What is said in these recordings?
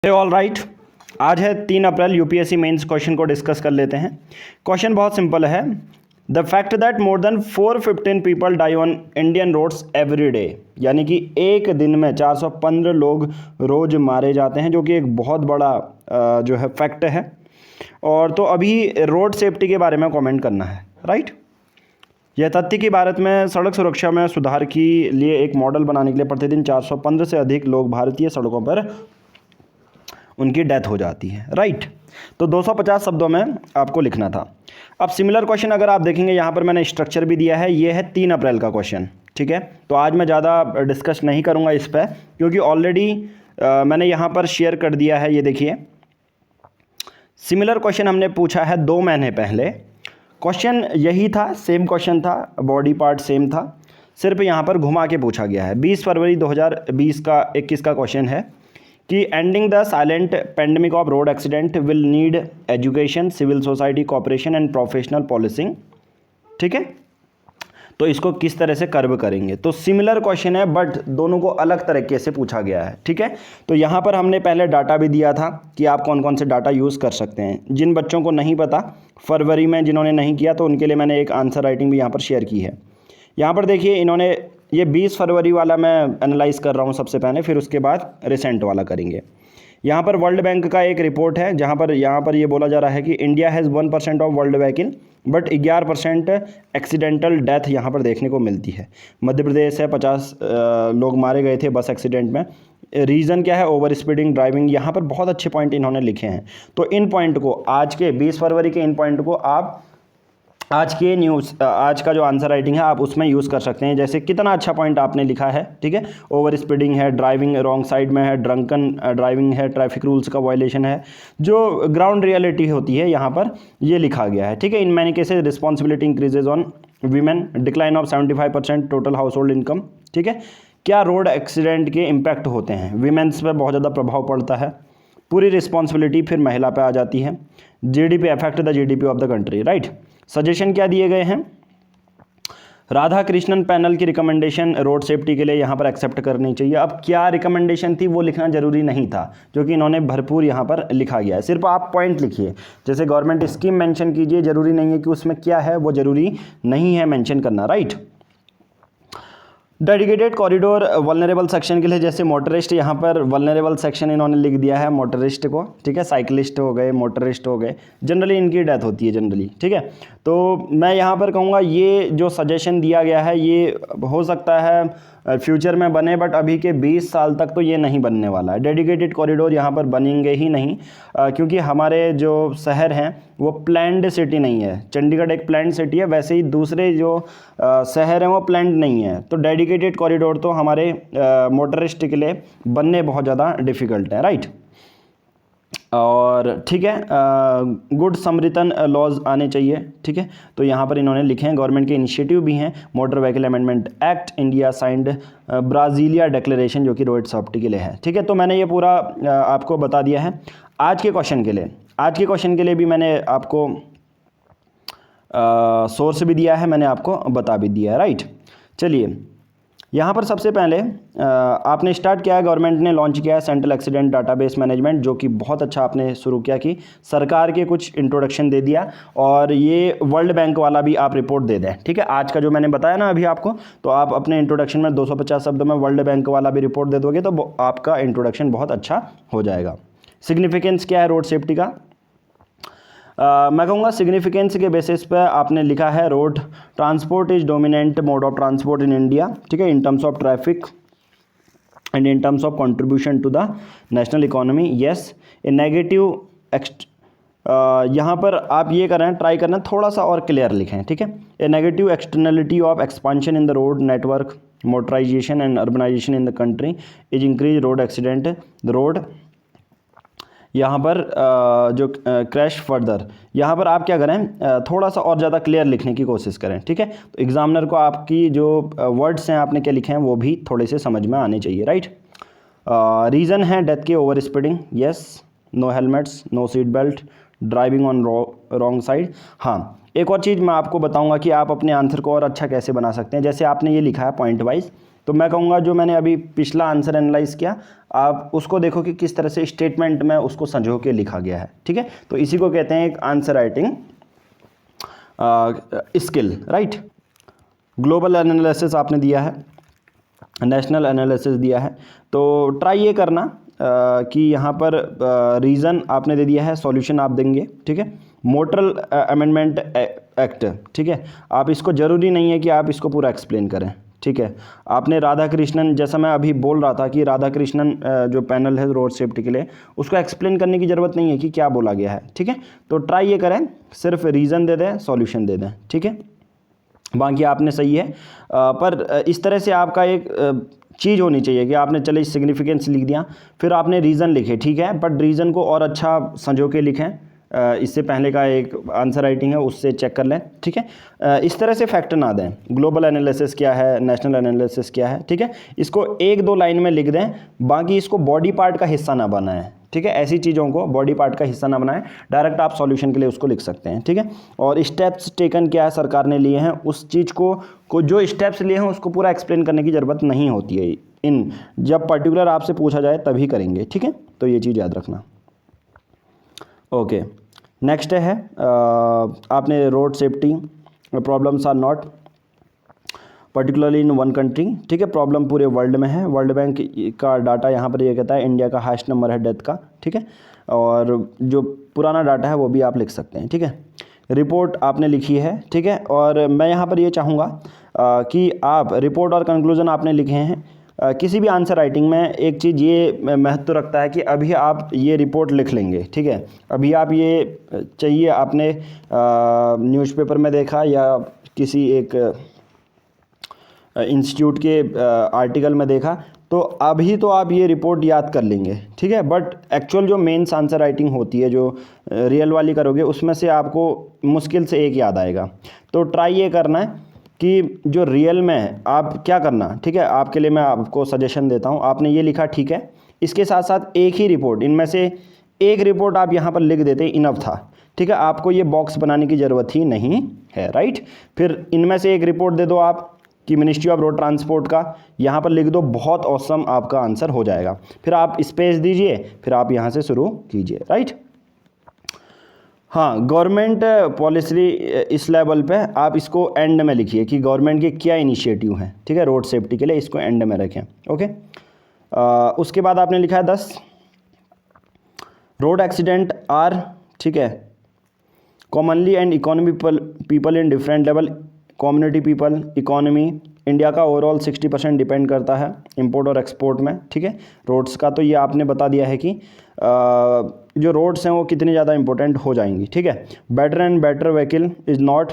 All right, आज है 3 April. UPSC mains question को डिस्कस कर लेते हैं। क्वेश्चन बहुत सिंपल है। The fact that more than 415 people die on Indian roads every day, यानी कि एक दिन में 415 लोग रोज़ मारे जाते हैं, जो कि एक बहुत बड़ा जो है फैक्ट है। और तो अभी रोड सेफ्टी के बारे में कमेंट करना है, राइट। यह तथ्य कि भारत में सड़क सुरक्षा में सुधार के लिए एक मॉडल बनाने के लिए प्रतिदिन 415 से अधिक लोग भारतीय सड़कों पर उनकी डेथ हो जाती है, राइट। तो 250 शब्दों में आपको लिखना था। अब सिमिलर क्वेश्चन अगर आप देखेंगे, यहाँ पर मैंने स्ट्रक्चर भी दिया है। ये है 3 अप्रैल का क्वेश्चन, ठीक है। तो आज मैं ज़्यादा डिस्कस नहीं करूँगा इस पर, क्योंकि ऑलरेडी मैंने यहाँ पर शेयर कर दिया है। ये देखिए, सिमिलर क्वेश्चन हमने पूछा है 2 महीने पहले। क्वेश्चन यही था, सेम क्वेश्चन था, बॉडी पार्ट सेम था, सिर्फ यहाँ पर घुमा के पूछा गया है। 20 फरवरी 2021 का क्वेश्चन है कि ending the silent pandemic of road accident will need education, civil society cooperation and professional policing, ठीक है। तो इसको किस तरह से कर्व करेंगे। तो सिमिलर क्वेश्चन है, बट दोनों को अलग तरीके से पूछा गया है, ठीक है। तो यहाँ पर हमने पहले डाटा भी दिया था कि आप कौन कौन से डाटा यूज़ कर सकते हैं। जिन बच्चों को नहीं पता, फरवरी में जिन्होंने नहीं किया, तो उनके लिए मैंने एक आंसर राइटिंग भी यहाँ पर शेयर की है। यहाँ पर देखिए, इन्होंने ये 20 फरवरी वाला मैं एनालाइज कर रहा हूँ सबसे पहले, फिर उसके बाद रिसेंट वाला करेंगे। यहाँ पर वर्ल्ड बैंक का एक रिपोर्ट है, जहाँ पर यहाँ पर ये बोला जा रहा है कि India has 1% of world vehicle, but 11% accidental death यहाँ पर देखने को मिलती है। मध्य प्रदेश है, 50 लोग मारे गए थे बस एक्सीडेंट में। रीज़न क्या है? Over speeding driving. यहाँ पर बहुत अच्छे पॉइंट इन्होंने लिखे हैं। तो इन पॉइंट को, आज के 20 फरवरी के इन पॉइंट को आप आज के आज का जो आंसर राइटिंग है आप उसमें यूज़ कर सकते हैं। जैसे कितना अच्छा पॉइंट आपने लिखा है, ठीक है। ओवर स्पीडिंग है, ड्राइविंग रॉन्ग साइड में है, ड्रंकन ड्राइविंग है, ट्रैफिक रूल्स का वायलेशन है, जो ग्राउंड रियलिटी होती है यहाँ पर ये लिखा गया है, ठीक है। In many cases responsibility increases on women, decline of 75% total house hold income, ठीक है। क्या रोड एक्सीडेंट के इम्पैक्ट होते हैं? वीमेंस पर बहुत ज़्यादा प्रभाव पड़ता है। पूरी रिस्पॉन्सिबिलिटी फिर महिला पे आ जाती है। GDP affect the GDP of the country, right. Suggestion क्या दिए गए हैं? राधा कृष्णन पैनल की रिकमेंडेशन रोड सेफ्टी के लिए यहाँ पर एक्सेप्ट करनी चाहिए। अब क्या रिकमेंडेशन थी वो लिखना जरूरी नहीं था, जो कि इन्होंने भरपूर यहाँ पर लिखा गया है। सिर्फ आप पॉइंट लिखिए, जैसे गवर्नमेंट स्कीम मेंशन कीजिए, जरूरी नहीं है कि उसमें क्या है वो जरूरी नहीं है मेंशन करना, right. Dedicated corridor vulnerable section के लिए, जैसे मोटरिस्ट, यहाँ पर वल्नरेबल सेक्शन इन्होंने लिख दिया है मोटरिस्ट को, ठीक है। साइकिलिस्ट हो गए, मोटरिस्ट हो गए, जनरली इनकी डेथ होती है जनरली, ठीक है। तो मैं यहाँ पर कहूँगा ये जो सजेशन दिया गया है ये हो सकता है फ्यूचर में बने, बट अभी के 20 साल तक तो ये नहीं बनने वाला है। डेडिकेटेड कॉरिडोर यहाँ पर बनेंगे ही नहीं, क्योंकि हमारे जो शहर हैं वो प्लैंड सिटी नहीं है। चंडीगढ़ एक प्लैंड सिटी है, वैसे ही दूसरे जो शहर हैं वो प्लैंड नहीं है। तो डेडिकेटेड कॉरिडोर तो हमारे मोटरिस्ट के लिए बनने बहुत ज़्यादा डिफ़िकल्ट है, राइट। और ठीक है, गुड समरितन लॉज आने चाहिए, ठीक है। तो यहाँ पर इन्होंने लिखे हैं, गवर्नमेंट के इनिशिएटिव भी हैं। Motor vehicle amendment act, India signed Brasilia declaration, जो कि रोड सेफ्टी के लिए है, ठीक है। तो मैंने ये पूरा आपको बता दिया है। आज के क्वेश्चन के लिए भी मैंने आपको सोर्स भी दिया है, मैंने आपको बता भी दिया है, राइट। चलिए, यहाँ पर सबसे पहले आपने स्टार्ट किया है, गवर्नमेंट ने लॉन्च किया है सेंट्रल एक्सीडेंट डाटाबेस मैनेजमेंट, जो कि बहुत अच्छा आपने शुरू किया कि सरकार के कुछ इंट्रोडक्शन दे दिया। और ये वर्ल्ड बैंक वाला भी आप रिपोर्ट दे दें, ठीक है। आज का जो मैंने बताया ना अभी आपको, तो आप अपने इंट्रोडक्शन में 250 शब्दों में वर्ल्ड बैंक वाला भी रिपोर्ट दे दोगे तो आपका इंट्रोडक्शन बहुत अच्छा हो जाएगा। सिग्निफिकेंस क्या है रोड सेफ्टी का? मैं कहूँगा सिग्निफिकेंस के बेसिस पे आपने लिखा है, road transport is dominant mode of transport in India, ठीक है, in terms of traffic and in terms of contribution to the national economy. Yes, a negative यहाँ पर आप ये करें, ट्राई करना थोड़ा सा और क्लियर लिखें, ठीक है। A negative externality of expansion in the road network, motorisation and urbanisation in the country is increase road accident, the road. यहाँ पर जो क्रैश फर्दर, यहाँ पर आप क्या करें, थोड़ा सा और ज़्यादा क्लियर लिखने की कोशिश करें, ठीक है। तो एग्जामिनर को आपकी जो वर्ड्स हैं आपने क्या लिखे हैं वो भी थोड़े से समझ में आने चाहिए, राइट। रीज़न है डेथ के over speeding, yes. No helmets, no seat belt, driving on wrong side. हाँ, एक और चीज़ मैं आपको बताऊँगा कि आप अपने आंसर को और अच्छा कैसे बना सकते हैं। जैसे आपने ये लिखा है पॉइंट वाइज तो मैं कहूँगा जो मैंने अभी पिछला आंसर एनालाइज किया, आप उसको देखो कि किस तरह से स्टेटमेंट में उसको संजो के लिखा गया है। ठीक है, तो इसी को कहते हैं एक answer writing skill, right. Global analysis आपने दिया है, नेशनल एनालिसिस दिया है, तो ट्राई ये करना कि यहाँ पर रीज़न आपने दे दिया है, सॉल्यूशन आप देंगे। ठीक है, मोटरल अमेंडमेंट एक्ट, ठीक है, आप इसको ज़रूरी नहीं है कि आप इसको पूरा एक्सप्लेन करें। ठीक है, आपने राधा कृष्णन, जैसा मैं अभी बोल रहा था कि राधा कृष्णन जो पैनल है रोड सेफ्टी के लिए, उसको एक्सप्लेन करने की ज़रूरत नहीं है कि क्या बोला गया है। ठीक है, तो ट्राई ये करें, सिर्फ रीज़न दे दें, सॉल्यूशन दे दें। ठीक है, बाकी आपने सही है, पर इस तरह से आपका एक चीज़ होनी चाहिए कि आपने चले सिग्निफिकेंस लिख दिया, फिर आपने रीज़न लिखे, ठीक है, बट रीज़न को और अच्छा संजो के लिखें। इससे पहले का एक आंसर राइटिंग है, उससे चेक कर लें। ठीक है, इस तरह से फैक्ट ना दें, ग्लोबल एनालिसिस क्या है, नेशनल एनालिसिस क्या है। ठीक है, इसको 1-2 लाइन में लिख दें, बाकी इसको बॉडी पार्ट का हिस्सा ना बनाएं। ठीक है, ऐसी चीज़ों को बॉडी पार्ट का हिस्सा ना बनाएं, डायरेक्ट आप सॉल्यूशन के लिए उसको लिख सकते हैं। ठीक है, और स्टेप्स टेकन क्या है सरकार ने लिए हैं, उस चीज़ को जो स्टेप्स लिए हैं उसको पूरा एक्सप्लेन करने की ज़रूरत नहीं होती है। जब पर्टिकुलर आपसे पूछा जाए तभी करेंगे। ठीक है, तो ये चीज़ याद रखना। ओके, नेक्स्ट है आपने road safety problems are not particularly in one country. ठीक है, प्रॉब्लम पूरे वर्ल्ड में है। वर्ल्ड बैंक का डाटा यहाँ पर ये कहता है इंडिया का हाईएस्ट नंबर है डेथ का। ठीक है, और जो पुराना डाटा है वो भी आप लिख सकते हैं। ठीक है, रिपोर्ट आपने लिखी है। ठीक है, और मैं यहाँ पर ये चाहूँगा कि आप रिपोर्ट और कंक्लूजन आपने लिखे हैं। किसी भी आंसर राइटिंग में एक चीज़ ये महत्व रखता है कि अभी आप ये रिपोर्ट लिख लेंगे। ठीक है, अभी आप ये चाहिए आपने न्यूज़पेपर में देखा या किसी एक इंस्टीट्यूट के आर्टिकल में देखा, तो अभी तो आप ये रिपोर्ट याद कर लेंगे। ठीक है, बट एक्चुअल जो मेंस आंसर राइटिंग होती है, जो रियल वाली करोगे, उसमें से आपको मुश्किल से एक याद आएगा। तो ट्राई ये करना है कि जो रियल में है आप क्या करना। ठीक है, आपके लिए मैं आपको सजेशन देता हूँ, आपने ये लिखा, ठीक है, इसके साथ साथ एक ही रिपोर्ट, इनमें से एक रिपोर्ट आप यहाँ पर लिख देते, इनफ था। ठीक है, आपको ये बॉक्स बनाने की ज़रूरत ही नहीं है, राइट। फिर इनमें से एक रिपोर्ट दे दो आप कि मिनिस्ट्री ऑफ रोड ट्रांसपोर्ट का, यहाँ पर लिख दो, बहुत ऑसम आपका आंसर हो जाएगा। फिर आप स्पेस दीजिए, फिर आप यहाँ से शुरू कीजिए, राइट। हाँ, गवर्नमेंट पॉलिसी इस लेवल पे आप इसको एंड में लिखिए कि गवर्नमेंट के क्या इनिशिएटिव हैं। ठीक है, रोड सेफ्टी के लिए, इसको एंड में रखें। ओके, उसके बाद आपने लिखा है 10 रोड एक्सीडेंट आर, ठीक है, commonly and economy people in different level, community people, economy, India का ओवरऑल 60% डिपेंड करता है इंपोर्ट और एक्सपोर्ट में। ठीक है, रोड्स का तो ये आपने बता दिया है कि जो रोड्स हैं वो कितनी ज़्यादा इंपॉर्टेंट हो जाएंगी। ठीक है, better and better vehicle is not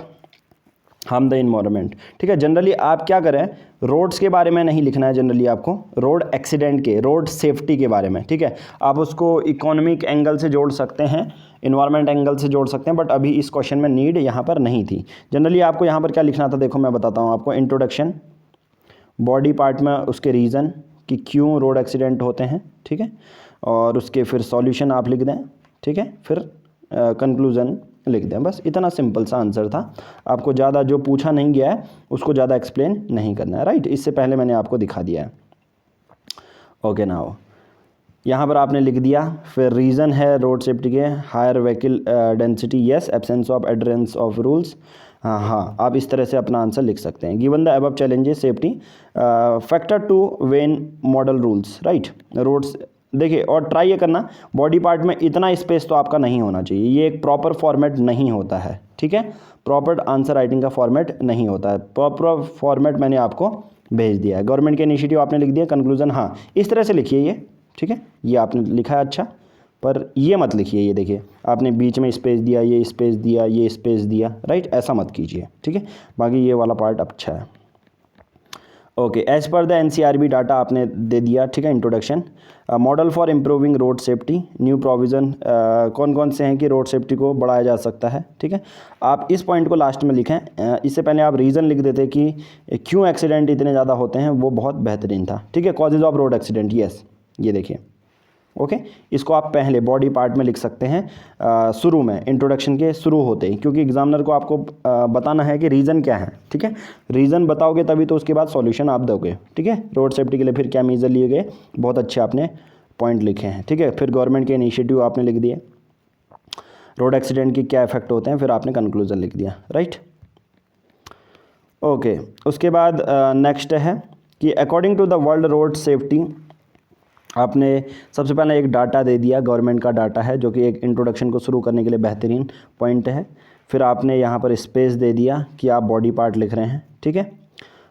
harm the environment. ठीक है, जनरली आप क्या करें, रोड्स के बारे में नहीं लिखना है जनरली आपको, रोड एक्सीडेंट के, रोड सेफ्टी के बारे में। ठीक है, आप उसको इकोनॉमिक एंगल से जोड़ सकते हैं, इन्वायरमेंट एंगल से जोड़ सकते हैं, बट अभी इस क्वेश्चन में नीड यहाँ पर नहीं थी। जनरली आपको यहाँ पर क्या लिखना था, देखो मैं बताता हूँ आपको। इंट्रोडक्शन, बॉडी पार्ट में उसके रीज़न कि क्यों रोड एक्सीडेंट होते हैं। ठीक है, और उसके फिर सॉल्यूशन आप लिख दें। ठीक है, फिर कंक्लूज़न लिख दें। बस इतना सिंपल सा आंसर था। आपको ज़्यादा जो पूछा नहीं गया है उसको ज़्यादा एक्सप्लेन नहीं करना है, राइट। इससे पहले मैंने आपको दिखा दिया है। ओके, नाउ यहाँ पर आपने लिख दिया। फिर रीज़न है रोड सेफ्टी के, higher vehicle density, yes, absence of adherence of rules. हाँ, आप इस तरह से अपना आंसर लिख सकते हैं। Given the above challenges safety factor to when model rules, right. Roads देखिए, और ट्राई ये करना, बॉडी पार्ट में इतना स्पेस तो आपका नहीं होना चाहिए, ये एक प्रॉपर फॉर्मेट नहीं होता है। ठीक है, प्रॉपर आंसर राइटिंग का फॉर्मेट नहीं होता है। प्रॉपर फॉर्मेट मैंने आपको भेज दिया है। गवर्नमेंट के इनिशिएटिव आपने लिख दिया, कंक्लूजन हाँ इस तरह से लिखिए ये। ठीक है, ये आपने लिखा है अच्छा, पर ये मत लिखिए, ये देखिए आपने बीच में स्पेस दिया, ये स्पेस दिया, ये स्पेस दिया, राइट, ऐसा मत कीजिए। ठीक है, बाकी ये वाला पार्ट अच्छा है। Okay, as per the NCRB data आपने दे दिया। ठीक है, introduction, model for improving road safety, new provision, कौन कौन से हैं कि रोड सेफ्टी को बढ़ाया जा सकता है। ठीक है, आप इस पॉइंट को लास्ट में लिखें। इससे पहले आप रीज़न लिख देते कि क्यों एक्सीडेंट इतने ज़्यादा होते हैं, वो बहुत बेहतरीन था। ठीक है, causes of road accident, yes, ये देखिए ओके, इसको आप पहले बॉडी पार्ट में लिख सकते हैं शुरू में, इंट्रोडक्शन के शुरू होते ही, क्योंकि एग्जामिनर को आपको बताना है कि रीज़न क्या है। ठीक है, रीज़न बताओगे तभी तो उसके बाद सॉल्यूशन आप दोगे। ठीक है, रोड सेफ्टी के लिए फिर क्या मेजर लिए गए, बहुत अच्छे आपने पॉइंट लिखे हैं। ठीक है, फिर गवर्नमेंट के इनिशिएटिव आपने लिख दिए, रोड एक्सीडेंट के क्या इफेक्ट होते हैं, फिर आपने कंक्लूजन लिख दिया। Right, okay. उसके बाद नेक्स्ट है कि according to the world road safety, आपने सबसे पहले एक डाटा दे दिया, गवर्नमेंट का डाटा है जो कि एक इंट्रोडक्शन को शुरू करने के लिए बेहतरीन पॉइंट है। फिर आपने यहाँ पर स्पेस दे दिया कि आप बॉडी पार्ट लिख रहे हैं। ठीक है,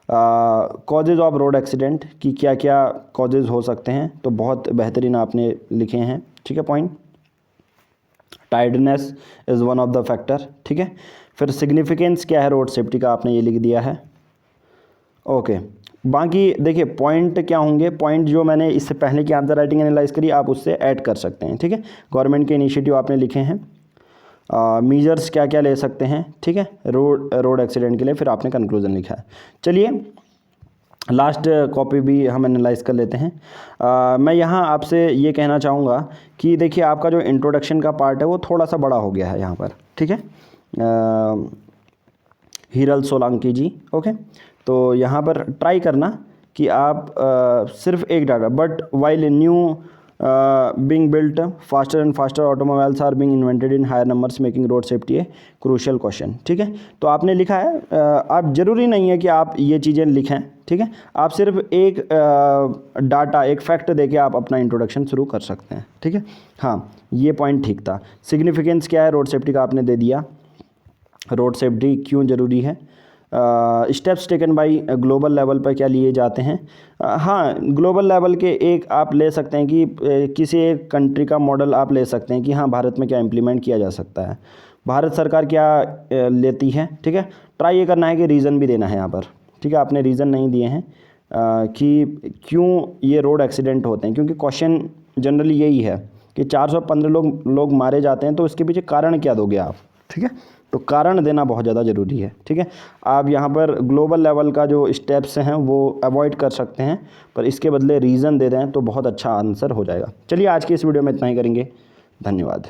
कॉजेज़ ऑफ रोड एक्सीडेंट कि क्या क्या कॉजेज़ हो सकते हैं, तो बहुत बेहतरीन आपने लिखे हैं। ठीक है, point tiredness is one of the factor. ठीक है, फिर सिग्निफिकेंस क्या है रोड सेफ्टी का, आपने ये लिख दिया है। ओके, बाकी देखिए पॉइंट क्या होंगे, पॉइंट जो मैंने इससे पहले की आंसर राइटिंग एनालाइज करी आप उससे ऐड कर सकते हैं। ठीक है, गवर्नमेंट के इनिशिएटिव आपने लिखे हैं, मीजर्स क्या क्या ले सकते हैं। ठीक है, रोड एक्सीडेंट के लिए, फिर आपने कंक्लूजन लिखा है। चलिए लास्ट कॉपी भी हम एनालाइज कर लेते हैं। मैं यहाँ आपसे ये कहना चाहूँगा कि देखिए आपका जो इंट्रोडक्शन का पार्ट है वो थोड़ा सा बड़ा हो गया है यहाँ पर। ठीक है, हीरल सोलंकी जी। ओके, तो यहाँ पर ट्राई करना कि आप सिर्फ एक data, but while new being built faster and faster automobiles are being invented in higher numbers making road safety a crucial question। ठीक है, तो आपने लिखा है, आप ज़रूरी नहीं है कि आप ये चीज़ें लिखें। ठीक है, आप सिर्फ एक डाटा, एक फैक्ट देके आप अपना इंट्रोडक्शन शुरू कर सकते हैं। ठीक है, हाँ ये पॉइंट ठीक था। सिग्निफिकेंस क्या है रोड सेफ्टी का आपने दे दिया, रोड सेफ्टी क्यों ज़रूरी है, steps taken by global level पर क्या लिए जाते हैं। हाँ, ग्लोबल लेवल के एक आप ले सकते हैं कि किसी एक कंट्री का मॉडल आप ले सकते हैं कि हाँ भारत में क्या इम्प्लीमेंट किया जा सकता है, भारत सरकार क्या लेती है। ठीक है, ट्राई ये करना है कि रीज़न भी देना है यहाँ पर। ठीक है, आपने रीज़न नहीं दिए हैं कि क्यों ये रोड एक्सीडेंट होते हैं, क्योंकि क्वेश्चन जनरली यही है कि 415 लोग मारे जाते हैं, तो इसके पीछे कारण क्या दोगे आप। ठीक है, तो कारण देना बहुत ज़्यादा ज़रूरी है। ठीक है, आप यहाँ पर ग्लोबल लेवल का जो स्टेप्स हैं वो अवॉइड कर सकते हैं, पर इसके बदले रीज़न दे दें तो बहुत अच्छा आंसर हो जाएगा। चलिए आज की इस वीडियो में इतना ही करेंगे, धन्यवाद।